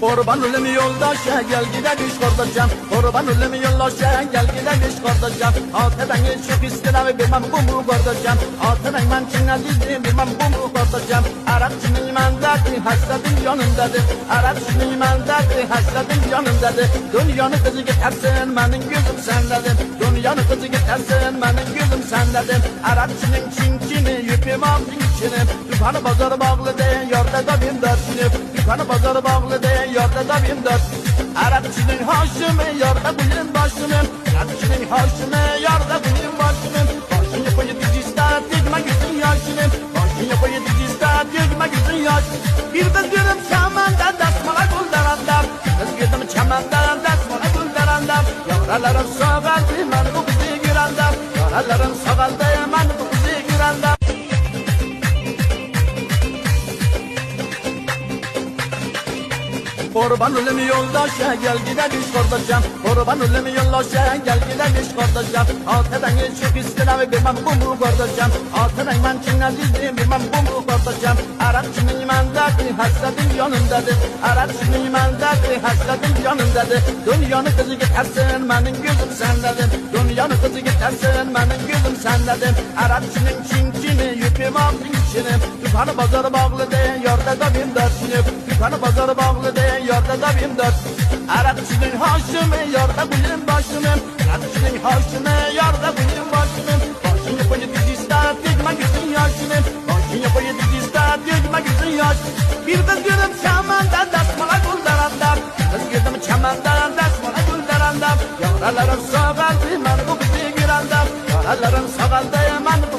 Kurban ölümü yoldaşa gel gidelim kardeşim. Kurban ölümü yoldaşa gel gidelim kardeşim. Altıdan çok istirahı bilmem bu mu kardeşim. Altıdan ben çinlediğim bilmem bu mu kardeşim. Arapçının imandaki hasretin yanındadır. Arapçının imandaki hasretin yanındadır. Dünyanın kızı gidersin benim gözüm sendedir. Dünyanın kızı gidersin benim gözüm sendedir. Arapçının çinkini yüpüm aldın içine. Dükkanı pazarı bağlı de yerde da bir dersini. Dükkanı pazarı bağlı de yerde da bir ders. Arapçının haşimi yerde bulun başını. Arapçının haşimi yerde bulun başını. Başını yapayı diziste dikme gözün yaşını. Başını yapayı diziste dikme gözün yaşını. Bir kız görüm çamanda desmala gülderenler. Kız gördüm çamanda desmala gülderenler. Yavralarım sağaldı ben bu kızı görenler. Yavralarım sağaldı ben bu kızı görenler. Kurban ölümü yoldaşa gel gidelim kardeşim. Kurban ölümü yoldaşa gel gidelim kardeşim. Altıdan çok istirahı bilmem bu mu kardeşim. Altıdan ben çinlediğim bilmem bu mu kardeşim. Arapçının imandaki hasretin yanındadır. Arapçının imandaki hasretin yanındadır. Dünyanın kızı gidersin benim gözüm sendedir. Dünyanın kızı gidersin benim gözüm sendedir. Arapçının çinkini yüpüm aldın içine. Dükkanı pazarı bağlı de yerde da bir dersini. Dükkanı pazarı bağlı de yerde da bir ders. Arapçının haşimi yerde bulun başını. Arapçının haşimi yerde bulun başını. Başın yapayı diziste dikme gözün yaşını. Başın yapayı diziste dikme gözün yaşını. Bir kız görüm çamanda desmala gülderenler. Kız gördüm çamanda desmala gülderenler. Yavralarım sağaldı ben bu kızı görenler. Yavralarım sağaldı ben bu